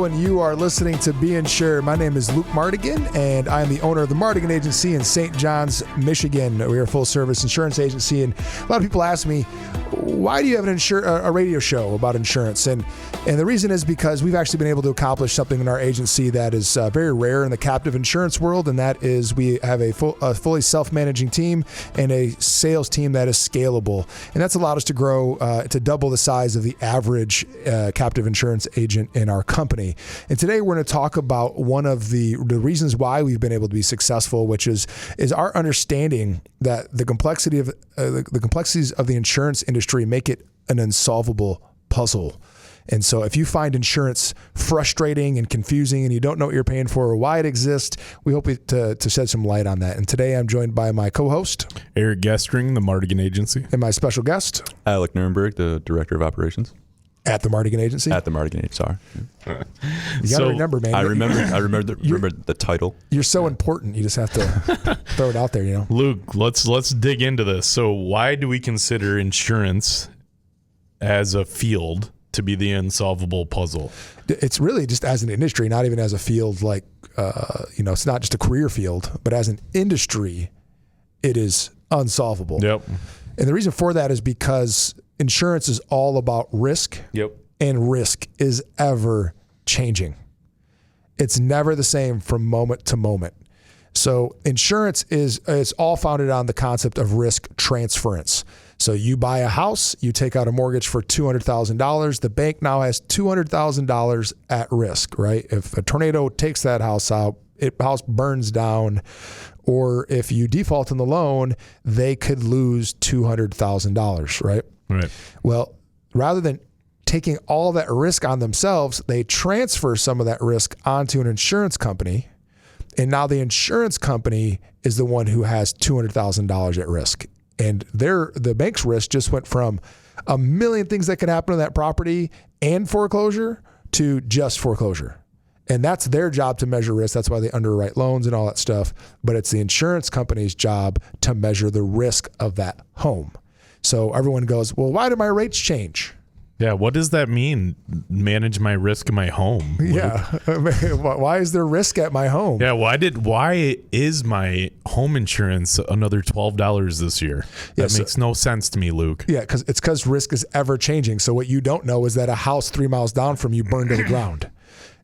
Hello, and you are listening to Be Insured. My name is Luke Mardigian, and I am the owner of the Mardigian Agency in St. John's, Michigan. We are a full-service insurance agency, and a lot of people ask me, why do you have a radio show about insurance? And the reason is because we've actually been able to accomplish something in our agency that is very rare in the captive insurance world, and that is we have a fully self-managing team and a sales team that is scalable. And that's allowed us to grow to double the size of the average captive insurance agent in our company. And today we're going to talk about one of the reasons why we've been able to be successful, which is our understanding that the complexities of the insurance industry make it an unsolvable puzzle. And so if you find insurance frustrating and confusing and you don't know what you're paying for or why it exists, we hope to shed some light on that. And today I'm joined by my co-host, Eric Gestring, the Mardigian Agency. And my special guest, Alec Nuremberg, the Director of Operations. At the Mardigian Agency? At the Mardigian Agency, sorry. You got to remember, man. I remember the title. You're so important. You just have to throw it out there, you know. Luke, let's dig into this. So why do we consider insurance as a field to be the unsolvable puzzle? It's really just as an industry, not even as a field like, it's not just a career field, but as an industry, it is unsolvable. Yep. And the reason for that is because insurance is all about risk. Yep. And risk is ever changing. It's never the same from moment to moment. So insurance is all founded on the concept of risk transference. So you buy a house, you take out a mortgage for $200,000. The bank now has $200,000 at risk, right? If a tornado takes that house out, house burns down, or if you default on the loan, they could lose $200,000, right? Right. Well, rather than taking all that risk on themselves, they transfer some of that risk onto an insurance company. And now the insurance company is the one who has $200,000 at risk. And the bank's risk just went from a million things that could happen to that property and foreclosure to just foreclosure. And that's their job to measure risk. That's why they underwrite loans and all that stuff. But it's the insurance company's job to measure the risk of that home. So everyone goes, well, why did my rates change? Yeah, what does that mean? Manage my risk in my home? Yeah. Why is there risk at my home? Yeah, why is my home insurance another $12 this year? That makes no sense to me, Luke. Yeah, because risk is ever changing. So what you don't know is that a house 3 miles down from you burned to the ground.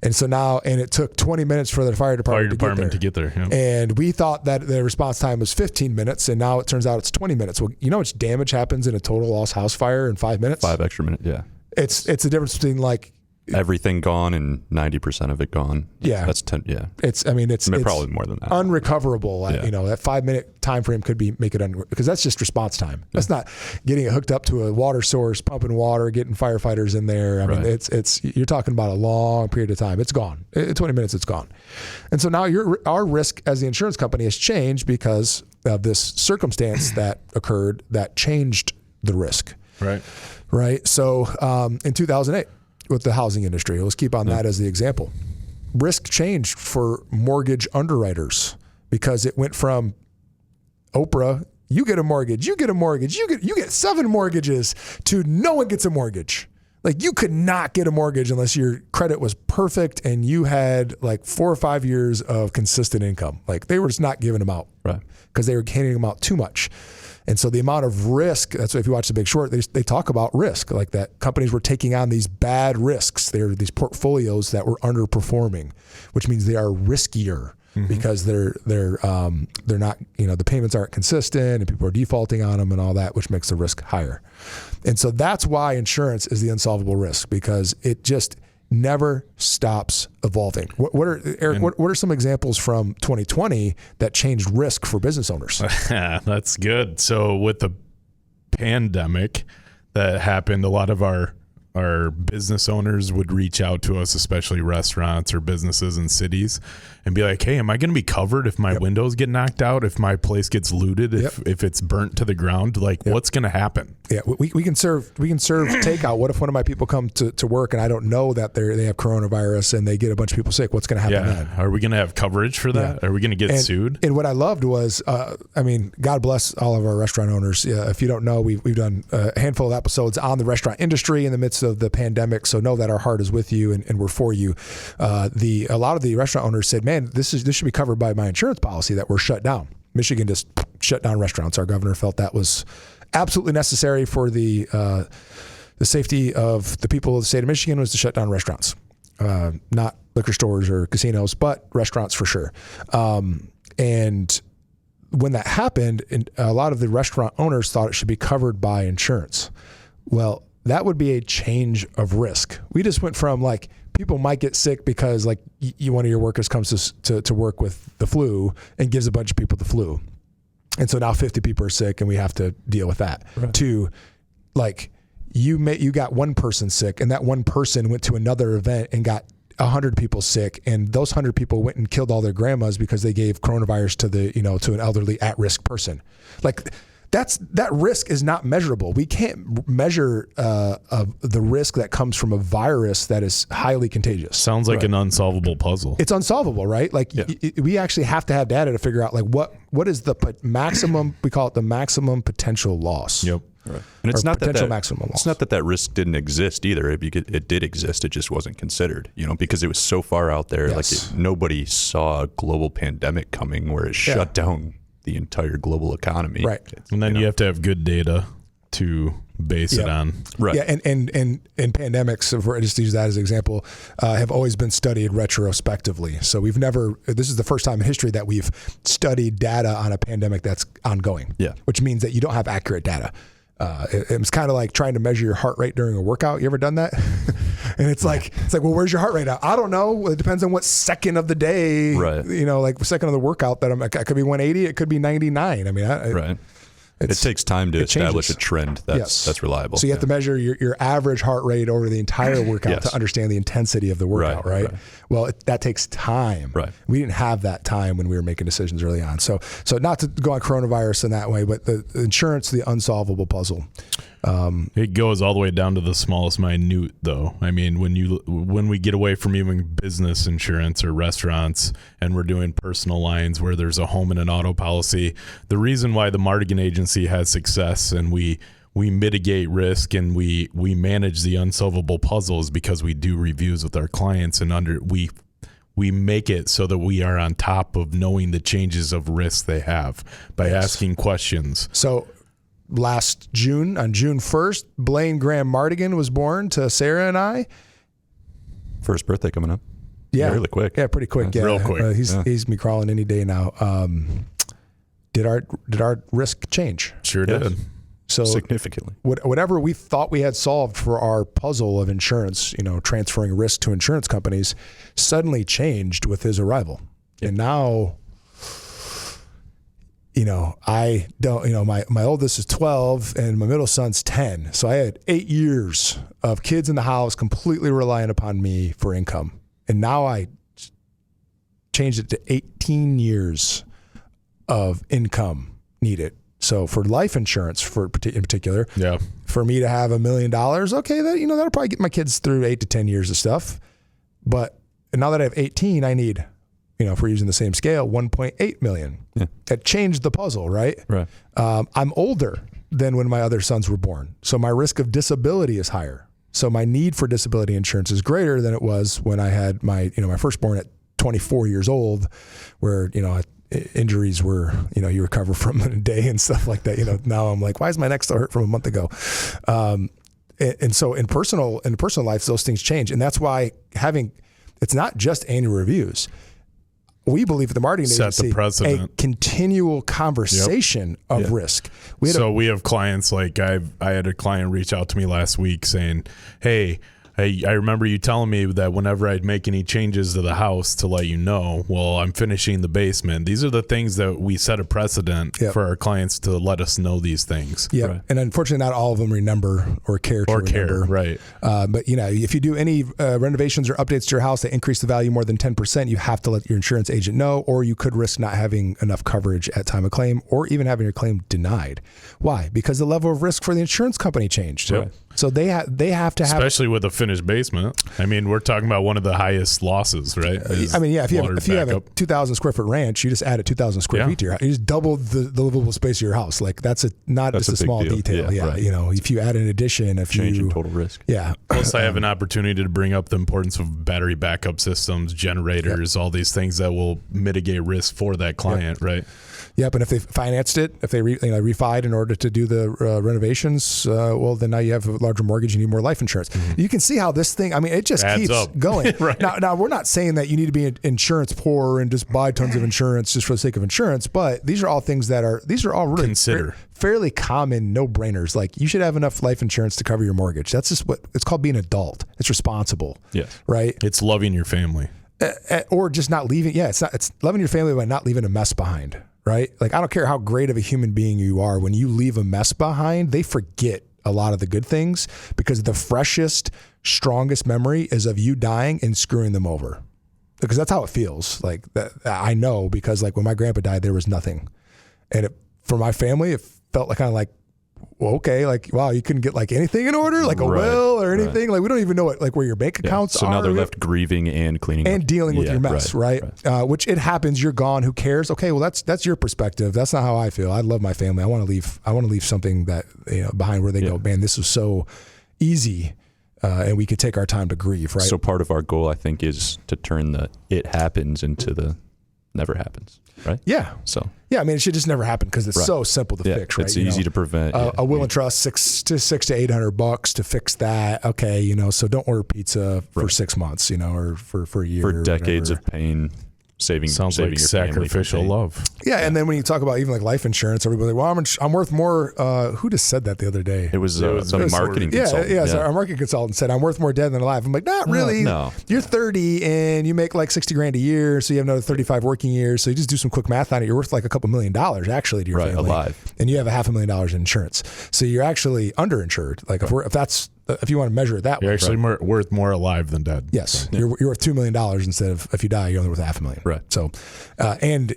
And so now, and it took 20 minutes for the fire department to get there. Yeah. And we thought that the response time was 15 minutes, and now it turns out it's 20 minutes. Well, you know how much damage happens in a total loss house fire in 5 minutes? 5 extra minutes, yeah. It's the difference between like everything gone and 90% of it gone. Yeah, that's 10. Yeah, it's probably more than that. Unrecoverable. Yeah. That 5 minute time frame could make it because that's just response time. That's not getting it hooked up to a water source, pumping water, getting firefighters in there. I mean, it's you're talking about a long period of time. It's gone. 20 minutes, it's gone. And so now our risk as the insurance company has changed because of this circumstance that occurred that changed the risk. Right. So in 2008. With the housing industry. Let's keep on that as the example. Risk changed for mortgage underwriters because it went from Oprah, you get a mortgage, you get 7 mortgages, to no one gets a mortgage. Like you could not get a mortgage unless your credit was perfect and you had like 4 or 5 years of consistent income. Like they were just not giving them out, right? Because they were handing them out too much. And so the amount of risk, that's why if you watch The Big Short, they talk about risk, like that companies were taking on these bad risks. They're these portfolios that were underperforming, which means they are riskier because they're not, the payments aren't consistent and people are defaulting on them and all that, which makes the risk higher. And so that's why insurance is the unsolvable risk, because it just never stops evolving. Eric, what are some examples from 2020 that changed risk for business owners? That's good. So with the pandemic that happened, a lot of our business owners would reach out to us, especially restaurants or businesses in cities, and be like, hey, am I going to be covered if my windows get knocked out, if my place gets looted, if it's burnt to the ground? Like, what's going to happen? Yeah, we can serve takeout. What if one of my people come to work and I don't know that they have coronavirus and they get a bunch of people sick? What's going to happen then? Are we going to have coverage for that? Are we going to get sued? And what I loved was, God bless all of our restaurant owners. If you don't know, we've done a handful of episodes on the restaurant industry in the midst of the pandemic. So know that our heart is with you and we're for you. A lot of the restaurant owners said, "Man, this should be covered by my insurance policy that we're shut down." Michigan just shut down restaurants. Our governor felt that was absolutely necessary for the safety of the people of the state of Michigan was to shut down restaurants, not liquor stores or casinos, but restaurants for sure. And when that happened, a lot of the restaurant owners thought it should be covered by insurance. Well, that would be a change of risk. We just went from like people might get sick because like one of your workers comes to work with the flu and gives a bunch of people the flu. And so now 50 people are sick and we have to deal with that. Right. To like you got one person sick and that one person went to another event and got 100 people sick, and those 100 people went and killed all their grandmas because they gave coronavirus to an elderly at-risk person. Like that risk is not measurable. We can't measure the risk that comes from a virus that is highly contagious. Sounds like an unsolvable puzzle. It's unsolvable, right? Like we actually have to have data to figure out like what is the maximum, we call it the maximum potential loss. Yep. Right. And it's not maximum loss. It's not that risk didn't exist either. It did exist. It just wasn't considered, because it was so far out there. Yes. Like nobody saw a global pandemic coming where it shut down the entire global economy. Right. And then you have to have good data to base it on. Right. Yeah. And pandemics, just to use that as an example, have always been studied retrospectively. So this is the first time in history that we've studied data on a pandemic that's ongoing. Yeah. Which means that you don't have accurate data. It's kind of like trying to measure your heart rate during a workout. You ever done that? And it's like, well, where's your heart rate at? I don't know. It depends on what second of the day, right. Like second of the workout that it could be 180. It could be 99. I mean, right. It takes time to establish a trend that's reliable. So you have to measure your average heart rate over the entire workout to understand the intensity of the workout, right? Well, that takes time. Right. We didn't have that time when we were making decisions early on. So not to go on coronavirus in that way, but the insurance, the unsolvable puzzle. It goes all the way down to the smallest minute, though. I mean, when we get away from even business insurance or restaurants and we're doing personal lines where there's a home and an auto policy, the reason why the Mardigian agency has success and we mitigate risk and we manage the unsolvable puzzle is because we do reviews with our clients and we make it so that we are on top of knowing the changes of risk they have by asking questions. So last June, on June 1st, Blaine Graham Mardigian was born to Sarah and I. First birthday coming up. Yeah. Really quick. Yeah, pretty quick. Yeah. Real quick. He's me crawling any day now. Did our risk change? Sure did. So significantly. Whatever we thought we had solved for our puzzle of insurance, transferring risk to insurance companies, suddenly changed with his arrival. Yep. And now, I don't, my oldest is 12 and my middle son's 10. So I had 8 years of kids in the house completely relying upon me for income. And now I changed it to 18 years of income needed. So for life insurance, in particular, for me to have $1 million, okay, that'll probably get my kids through 8 to 10 years of stuff. But now that I have 18, I need, if we're using the same scale, 1.8 million. Yeah. That changed the puzzle, right? Right. I'm older than when my other sons were born, so my risk of disability is higher. So my need for disability insurance is greater than it was when I had my firstborn at 24 years old, where injuries were, you recover from in a day and stuff like that. Now I'm like, why is my neck still hurt from a month ago? And so in personal life, those things change, and that's why it's not just annual reviews. We believe at the Mardigian agency a continual conversation of risk. We have clients like I had a client reach out to me last week saying, "Hey, Hey, I remember you telling me that whenever I'd make any changes to the house to let you know, well, I'm finishing the basement. These are the things that we set a precedent for our clients to let us know these things. Yeah. Right. And unfortunately, not all of them remember or care to remember. Right. But, if you do any renovations or updates to your house that increase the value more than 10%, you have to let your insurance agent know, or you could risk not having enough coverage at time of claim, or even having your claim denied. Why? Because the level of risk for the insurance company changed. Yep. So they have to have, especially with a finished basement. I mean, we're talking about one of the highest losses, right? If you have a 2,000 square foot ranch, you just added 2,000 square feet to your house. You just doubled the livable space of your house. Like that's just a small deal. detail. Yeah, right. If you add an addition, changing total risk. Yeah. Plus, I have an opportunity to bring up the importance of battery backup systems, generators, all these things that will mitigate risk for that client, right? Yep, and if they financed it, if they refied in order to do the renovations, well, then now you have a larger mortgage, you need more life insurance. You can see how this thing, it just adds keeps up. going. Right. Now, we're not saying that you need to be insurance poor and just buy tons of insurance just for the sake of insurance, but these are all things that really consider. Fairly common no-brainers. Like you should have enough life insurance to cover your mortgage. That's just what it's called being an adult. It's responsible. Yes. Right? It's loving your family. Or just not leaving. Yeah, it's loving your family by not leaving a mess behind. Right? Like, I don't care how great of a human being you are. When you leave a mess behind, they forget a lot of the good things because the freshest, strongest memory is of you dying and screwing them over. Because that's how it feels. Like, that, I know, because like when my grandpa died, there was nothing. And for my family, it felt like kind of like, well, okay, like, wow, you couldn't get like anything in order, like a will or anything. Like, we don't even know where your bank accounts are. So now they're left grieving and cleaning and up. dealing with your mess, right? Which it happens. You're gone. Who cares? Okay, well, that's your perspective. That's not how I feel. I love my family. I want to leave something that behind where they go. Man, this was so easy, and we could take our time to grieve, right? So part of our goal, I think, is to turn the "it happens" into the "never happens." Right? Yeah. So. Yeah, it should just never happen because it's so simple to fix, right? It's easy to prevent. A will and trust, $600 to $800 to fix that. Okay, so don't order pizza for 6 months, or for a year. For decades of pain. Sounds like sacrificial love. Yeah, and then when you talk about even like life insurance, everybody's like, well, I'm worth more. Who just said that the other day? It was a marketing consultant. Yeah. So our marketing consultant said, I'm worth more dead than alive. I'm like, not really. No. You're 30 and you make like $60,000 a year, so you have another 35 working years. So you just do some quick math on it. You're worth like a couple $1 million actually to your family. Alive. And you have $500,000 in insurance. So you're actually underinsured. Like if you want to measure it that way. You're actually worth more alive than dead. Yes. You're worth $2 million instead of, if you die, you're only worth $500,000. Right. So, and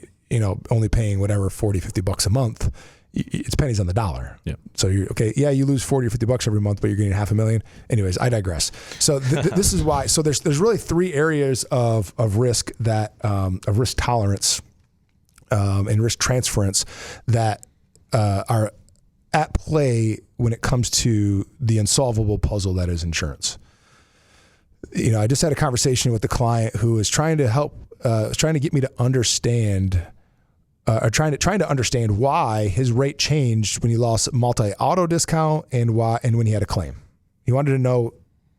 only paying whatever $40-$50 a month, it's pennies on the dollar. Yeah. So you lose $40 or $50 every month, but you're getting $500,000. Anyways, I digress. So this is why. So there's really 3 areas of risk of risk tolerance, and risk transference that are at play when it comes to the unsolvable puzzle that is insurance. I just had a conversation with a client who is trying to help, trying to get me to understand, or trying to understand why his rate changed when he lost multi-auto discount and when he had a claim. He wanted to know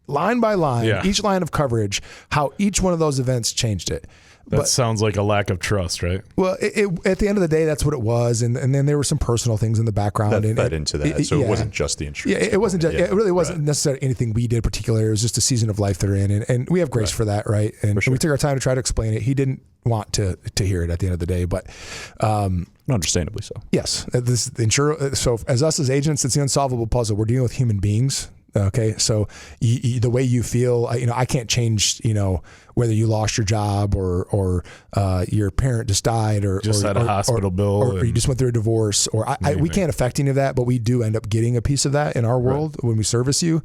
line by line, each line of coverage, how each one of those events changed it. That sounds like a lack of trust, right? Well, at the end of the day, that's what it was, and then there were some personal things in the background that fed into that. So it wasn't just the insurance. Yeah, it wasn't. Just, it really wasn't necessarily anything we did particular. It was just a season of life they're in, and we have grace for that, right? And we took our time to try to explain it. He didn't want to hear it at the end of the day, but understandably so. Yes, So as us as agents, it's the unsolvable puzzle. We're dealing with human beings. Okay, so the way you feel, I can't change, whether you lost your job or your parent just died or had a hospital bill or you just went through a divorce we can't affect any of that, but we do end up getting a piece of that in our world when we service you,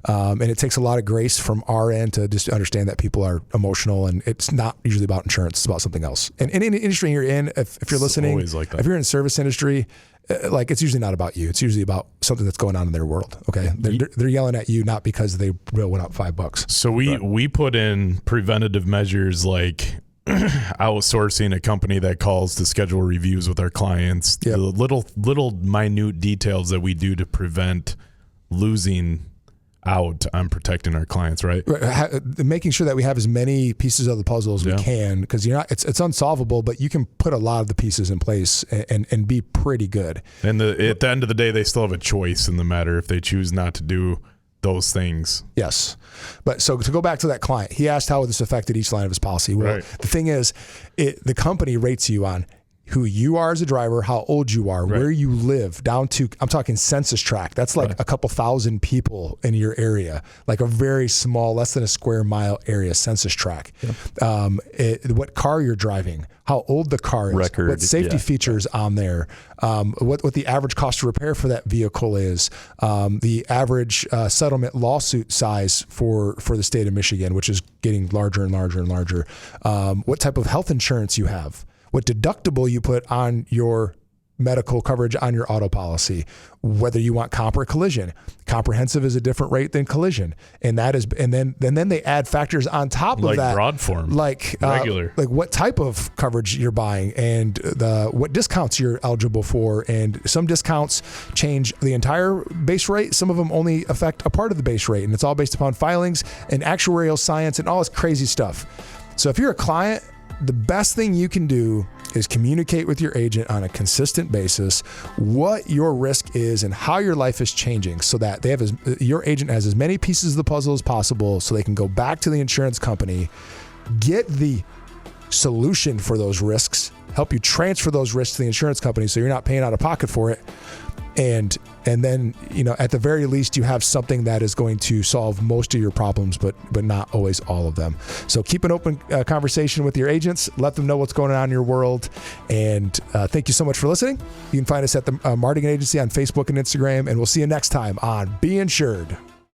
and it takes a lot of grace from our end to just understand that people are emotional, and it's not usually about insurance; it's about something else. And in any industry you're in, if you're listening, always like that. If you're in the service industry, it's usually not about you. It's usually about something that's going on in their world. Okay, they're yelling at you not because they went up $5. So we put in preventative measures like outsourcing a company that calls to schedule reviews with our clients. Yep. The little minute details that we do to prevent losing out on protecting our clients, right? Making sure that we have as many pieces of the puzzle as we can, because it's unsolvable, but you can put a lot of the pieces in place and be pretty good. And at the end of the day, they still have a choice in the matter if they choose not to do those things. Yes. But so to go back to that client, he asked how this affected each line of his policy. Well, Right. the thing is, the company rates you on who you are as a driver, how old you are, where you live, down to, I'm talking census tract. That's like a couple thousand people in your area, like a very small, less than a square mile area census tract. What car you're driving, how old the car is, Record, what safety features on there, what the average cost of repair for that vehicle is, the average settlement lawsuit size for the state of Michigan, which is getting larger and larger and larger, what type of health insurance you have, what deductible you put on your medical coverage on your auto policy, whether you want comp or collision. Comprehensive is a different rate than collision. And that is, and then they add factors on top of that. Broad form. Like regular. Like what type of coverage you're buying and what discounts you're eligible for. And some discounts change the entire base rate. Some of them only affect a part of the base rate. And it's all based upon filings and actuarial science and all this crazy stuff. So if you're a client, the best thing you can do is communicate with your agent on a consistent basis what your risk is and how your life is changing, so that they have your agent has as many pieces of the puzzle as possible, so they can go back to the insurance company, get the solution for those risks, help you transfer those risks to the insurance company so you're not paying out of pocket for it. And then, at the very least, you have something that is going to solve most of your problems, but not always all of them. So keep an open conversation with your agents. Let them know what's going on in your world. And thank you so much for listening. You can find us at the Mardigian Agency on Facebook and Instagram. And we'll see you next time on Be Insured.